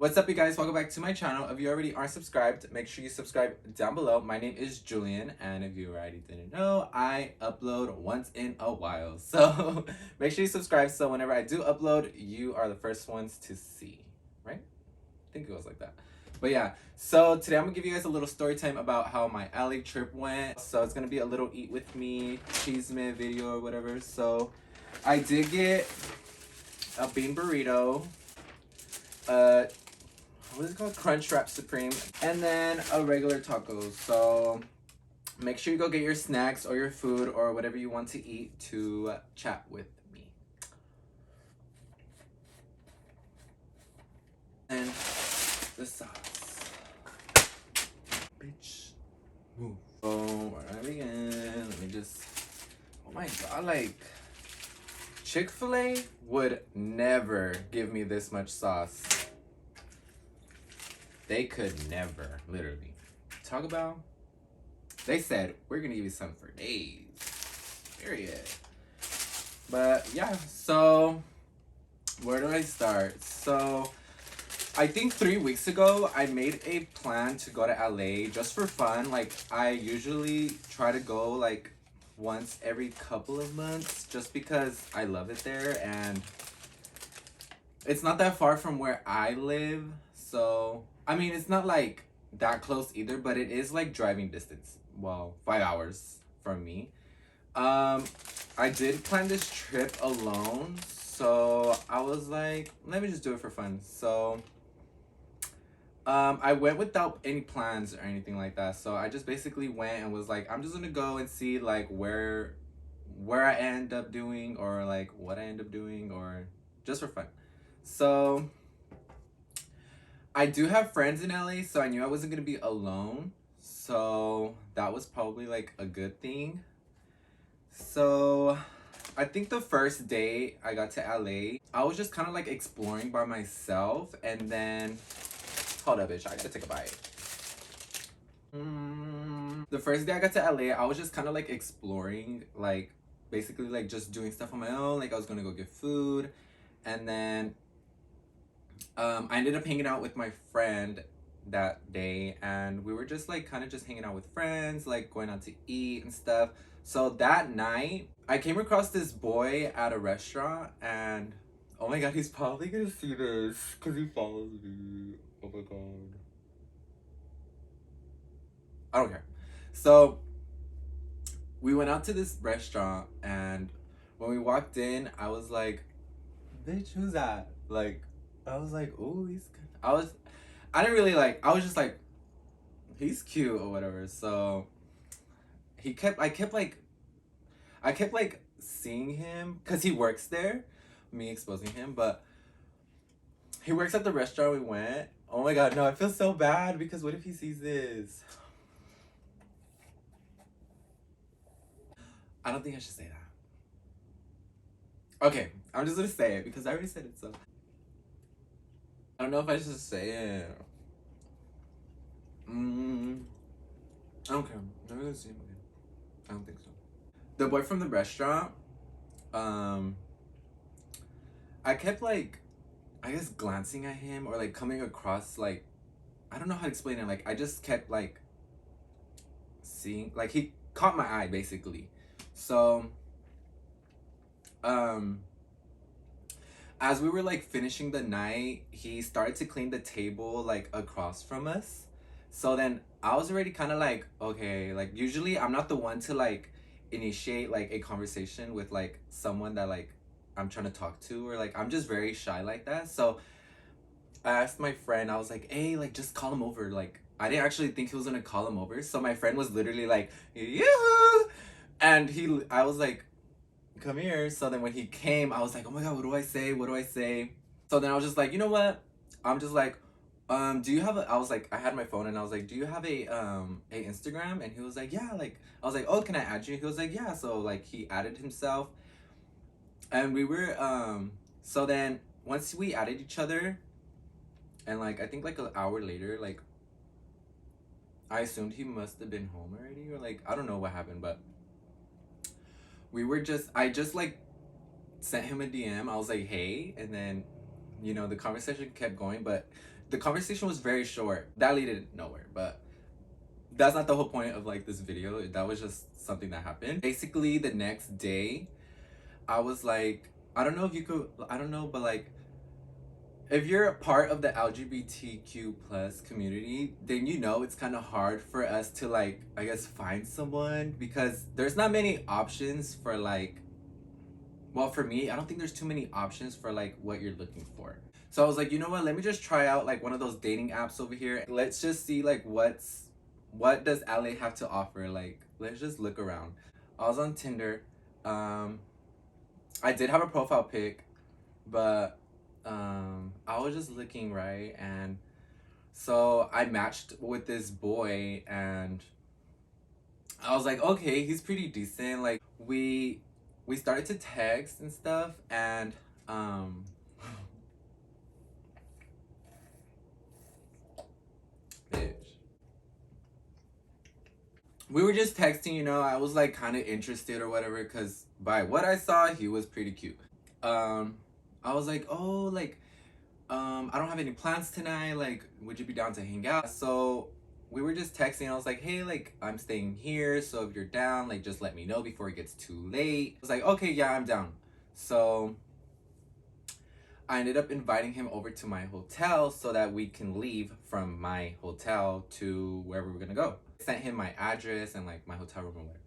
What's up, you guys? Welcome back to my channel. If you already aren't subscribed, make sure you subscribe down below. My name is Julian, and if you already didn't know, I upload once in a while. So make sure you subscribe so whenever I do upload, you are the first ones to see, right? I think it goes like that. But yeah, so today I'm gonna give you guys a little story time about how my LA trip went. So it's gonna be a little eat with me, cheese man video or whatever. So I did get a bean burrito, what is it called? Crunch Wrap Supreme, and then a regular taco. So make sure you go get your snacks or your food or whatever you want to eat to chat with me. And the sauce. Bitch. Move. So where do I begin? Let me just, oh my god, like Chick-fil-A would never give me this much sauce. They could never, literally. Talk about, they said, we're gonna give you some for days. Period. But yeah, so where do I start? So I think 3 weeks ago, I made a plan to go to LA just for fun. Like, I usually try to go like once every couple of months just because I love it there and it's not that far from where I live. So I mean, it's not like that close either, but it is like driving distance. Well, 5 hours from me. I did plan this trip alone, so I was like, let me just do it for fun. So, I went without any plans or anything like that. So I just basically went and was like, I'm just gonna go and see like where I end up doing or like what I end up doing or just for fun. So I do have friends in LA, so I knew I wasn't gonna be alone. So that was probably like a good thing. So I think the first day I got to LA, I was just kind of like exploring by myself. And then, hold up, bitch, I gotta take a bite. The first day I got to LA, I was just kind of like exploring, like basically like just doing stuff on my own. Like I was gonna go get food. And then I ended up hanging out with my friend that day, and we were just like kind of just hanging out with friends, like going out to eat and stuff. So that night, I came across this boy at a restaurant, and oh my god, he's probably gonna see this because he follows me. Oh my god. I don't care. So we went out to this restaurant, and when we walked in, I was like, bitch, who's that? Like, I was like, oh, he's good. I didn't really like, I was just like, he's cute or whatever. So I kept like seeing him because he works there, me exposing him, but he works at the restaurant we went. Oh my god, no, I feel so bad because what if he sees this? I don't think I should say that. Okay, I'm just gonna say it because I already said it, so. I don't know if I should say it. I don't care. I'm never gonna see him again. I don't think so. The boy from the restaurant, um, I kept like, I guess glancing at him or like coming across like, I don't know how to explain it. Like I just kept like seeing, like he caught my eye basically. So, um, as we were like finishing the night, he started to clean the table like across from us. So then I was already kind of like, okay, like usually I'm not the one to like initiate like a conversation with like someone that like I'm trying to talk to, or like I'm just very shy like that. So I asked my friend, I was like, hey, like just call him over. Like I didn't actually think he was gonna call him over. So my friend was literally like, yoo, and I was like, come here. So then when he came, I was like, oh my god, what do I say? What do I say? So then I was just like, you know what? I'm just like, do you have I was like, I had my phone and I was like, do you have a Instagram? And he was like, yeah. Like I was like, oh, can I add you? He was like, yeah. So like he added himself, and we were so then once we added each other, and like I think like an hour later, like I assumed he must have been home already, or like I don't know what happened, but I just like sent him a DM. I was like, hey, and then the conversation kept going, but the conversation was very short. That leaded nowhere, but that's not the whole point of like this video. That was just something that happened. Basically, the next day, I was like, I don't know if you could, I don't know, but like, if you're a part of the LGBTQ plus community, then you know it's kind of hard for us to like, I guess, find someone because there's not many options for like, well, for me, I don't think there's too many options for like what you're looking for. So I was like, you know what? Let me just try out like one of those dating apps over here. Let's just see like what does LA have to offer? Like, let's just look around. I was on Tinder. I did have a profile pic, but I was just looking, right, and so I matched with this boy, and I was like, okay, he's pretty decent. Like we started to text and stuff, and bitch. We were just texting, you know. I was like kind of interested or whatever, because by what I saw, he was pretty cute. I was like, oh, like, I don't have any plans tonight. Like, would you be down to hang out? So we were just texting. I was like, hey, like, I'm staying here. So if you're down, like, just let me know before it gets too late. I was like, okay, yeah, I'm down. So I ended up inviting him over to my hotel so that we can leave from my hotel to wherever we're gonna go. I sent him my address and like my hotel room or whatever.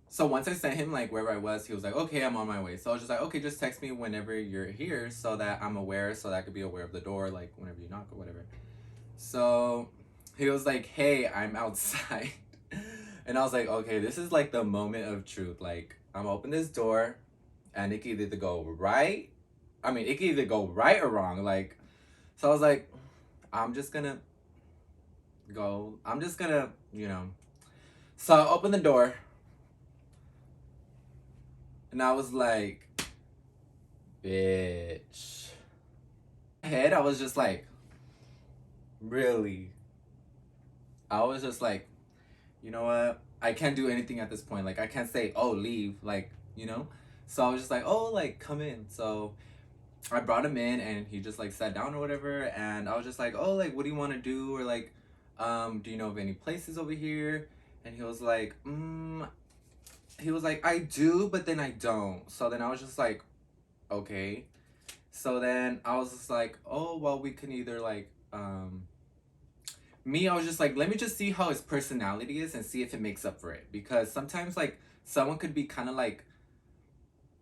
So once I sent him like wherever I was, he was like, okay, I'm on my way. So I was just like, okay, just text me whenever you're here so that I'm aware, so that I could be aware of the door, like whenever you knock or whatever. So he was like, hey, I'm outside. And I was like, okay, this is like the moment of truth. Like, I'm gonna open this door and it could either go right. I mean, it could either go right or wrong. Like, so I was like, I'm just gonna go. I'm just gonna, you know. So I opened the door. And I was like, bitch. In my head, I was just like, really? I was just like, you know what? I can't do anything at this point. Like, I can't say, oh, leave. Like, you know? So I was just like, oh, like, come in. So I brought him in and he just like sat down or whatever. And I was just like, oh, like, what do you want to do? Or like, do you know of any places over here? And he was like, I do, but then I don't. So then I was just like, okay. So then I was just like, oh, well, we can either like, I was just like, let me just see how his personality is and see if it makes up for it. Because sometimes like someone could be kind of like,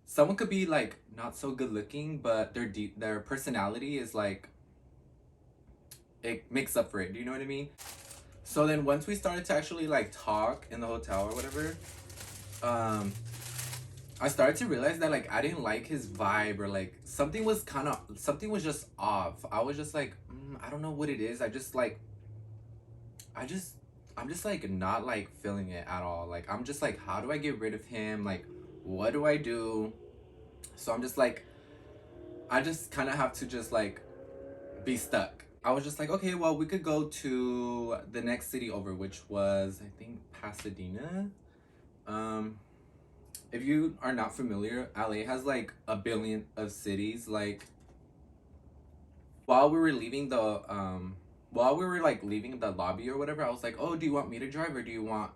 someone could be like not so good looking, but their personality is like, it makes up for it. Do you know what I mean? So then once we started to actually like talk in the hotel or whatever, I started to realize that like I didn't like his vibe, or like something was just off. I was just like, I don't know what it is. I'm just like not like feeling it at all. Like I'm just like, how do I get rid of him? Like, what do I do? So I'm just like, I just kind of have to just like be stuck. I was just like, okay, well, we could go to the next city over, which was, I think, Pasadena. If you are not familiar, LA has like a billion of cities. Like, while we were leaving while we were like leaving the lobby or whatever, I was like, oh, do you want me to drive, or do you want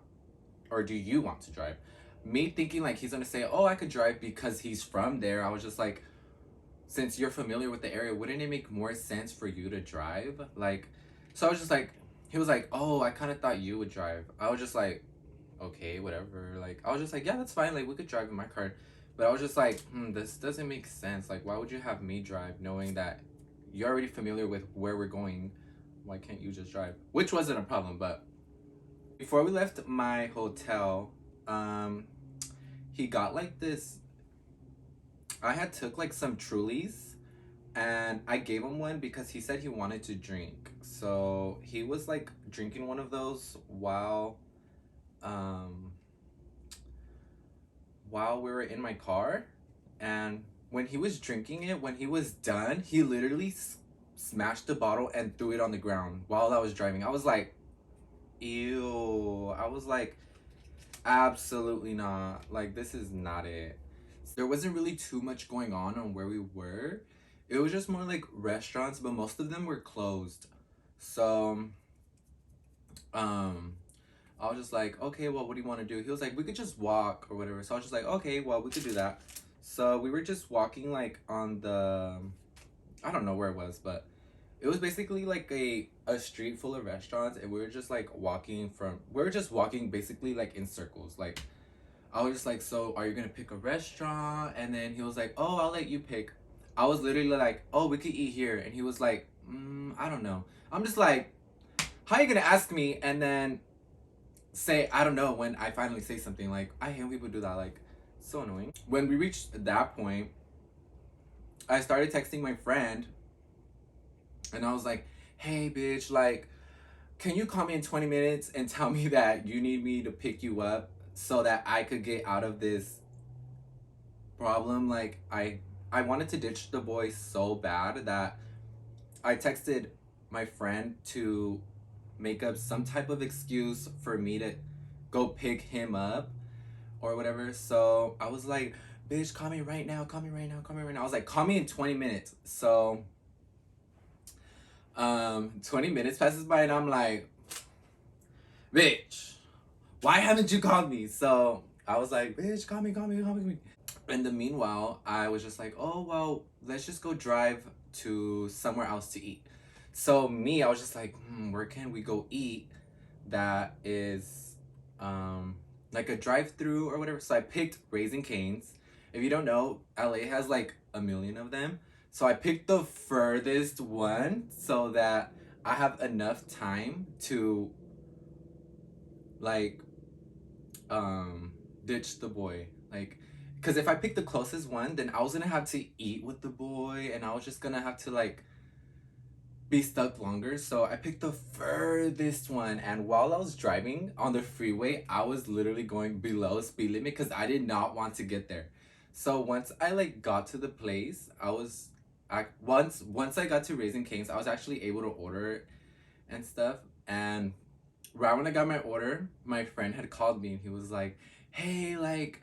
to drive? Me thinking like he's gonna say, oh, I could drive because he's from there. I was just like, since you're familiar with the area, wouldn't it make more sense for you to drive? Like, so I was just like, he was like, oh, I kind of thought you would drive. I was just like, okay, whatever. Like, I was just like, yeah, that's fine. Like, we could drive in my car. But I was just like, this doesn't make sense. Like, why would you have me drive knowing that you're already familiar with where we're going? Why can't you just drive? Which wasn't a problem, but before we left my hotel, he got like this. I had took like some Trulies, and I gave him one because he said he wanted to drink. So he was like drinking one of those while we were in my car. And when he was drinking it, when he was done, he literally smashed the bottle and threw it on the ground while I was driving. I was like, ew. I was like, absolutely not. Like, this is not it. There wasn't really too much going on where we were. It was just more like restaurants, but most of them were closed. So um I was just like, okay, well, what do you want to do? He was like, we could just walk or whatever. So I was just like, okay, well, we could do that. So we were just walking like on the, I don't know where it was, but it was basically like a street full of restaurants, and we were just like we were just walking basically like in circles. Like I was just like, so are you gonna pick a restaurant? And then he was like, oh, I'll let you pick. I was literally like, oh, we could eat here, and he was like, I don't know. I'm just like, how are you gonna ask me and then say I don't know when I finally say something? Like, I hate when people do that. Like, so annoying. When we reached that point, I started texting my friend, and I was like, hey, bitch, like, can you call me in 20 minutes and tell me that you need me to pick you up so that I could get out of this problem? Like, I wanted to ditch the boy so bad that I texted my friend to make up some type of excuse for me to go pick him up or whatever. So I was like, bitch, call me right now, call me right now, call me right now. I was like, call me in 20 minutes. So 20 minutes passes by, and I'm like, bitch, why haven't you called me? So I was like, bitch, call me, call me, call me, call me. In the meanwhile, I was just like, oh, well, let's just go drive to somewhere else to eat. So me, I was just like, where can we go eat that is like a drive-through or whatever? So I picked Raising Cane's. If you don't know, LA has like a million of them. So I picked the furthest one so that I have enough time to like ditch the boy. Like, because if I picked the closest one, then I was gonna have to eat with the boy, and I was just gonna have to like be stuck longer. So I picked the furthest one, and while I was driving on the freeway, I was literally going below speed limit because I did not want to get there. So once I like got to the place, once I got to Raising Cane's, I was actually able to order it and stuff. And right when I got my order, my friend had called me, and he was like, hey, like,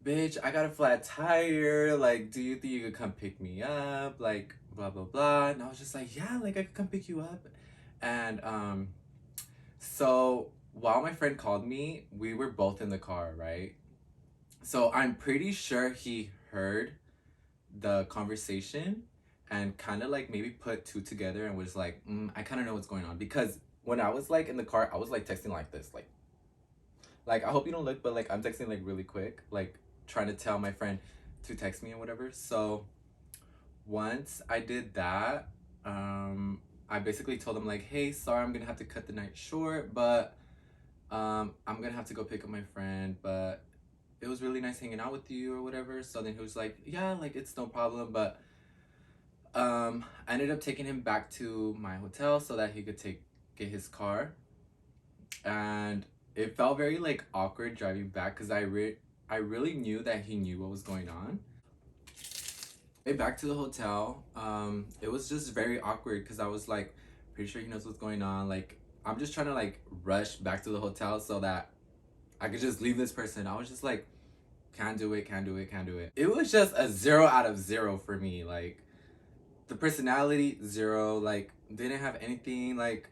bitch, I got a flat tire. Like, do you think you could come pick me up? Like, blah, blah, blah. And I was just like, yeah, like, I could come pick you up. And so while my friend called me, we were both in the car, right? So I'm pretty sure he heard the conversation and kind of like maybe put two together and was like, I kind of know what's going on. Because when I was like in the car, I was like texting like this, like I hope you don't look, but like I'm texting like really quick, like trying to tell my friend to text me or whatever. So once I did that, I basically told him like, hey, sorry, I'm gonna have to cut the night short, but I'm gonna have to go pick up my friend, but it was really nice hanging out with you or whatever. So then he was like, yeah, like it's no problem. But I ended up taking him back to my hotel so that he could get his car. And it felt very like awkward driving back because I really knew that he knew what was going on. Back to the hotel, it was just very awkward because I was like pretty sure he knows what's going on. Like I'm just trying to like rush back to the hotel so that I could just leave this person. I was just like, can't do it, can't do it, can't do it. It was just a 0 out of 0 for me. Like the personality, 0. Like didn't have anything. Like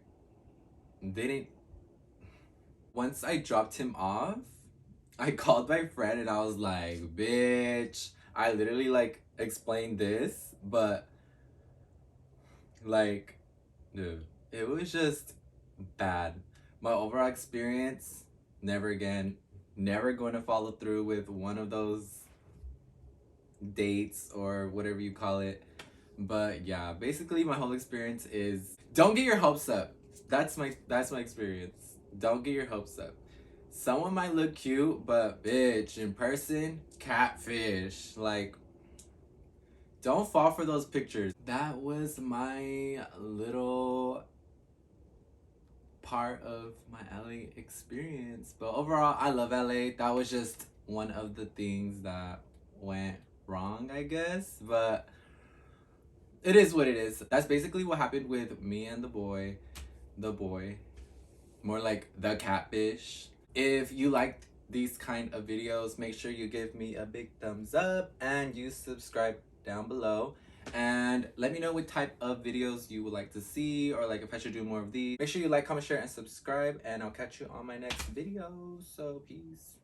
didn't. Once I dropped him off, I called my friend and I was like, bitch, I literally like explained this, but like, dude, it was just bad. My overall experience, never again, never going to follow through with one of those dates or whatever you call it. But yeah, basically my whole experience is don't get your hopes up. That's my experience. Don't get your hopes up. Someone might look cute, but bitch, in person, catfish. Like, don't fall for those pictures. That was my little part of my LA experience. But overall, I love LA. That was just one of the things that went wrong, I guess. But it is what it is. That's basically what happened with me and the boy. The boy. More like the catfish. If you liked these kind of videos, make sure you give me a big thumbs up and you subscribe down below. And let me know what type of videos you would like to see, or like if I should do more of these. Make sure you like, comment, share, and subscribe, and I'll catch you on my next video. So peace.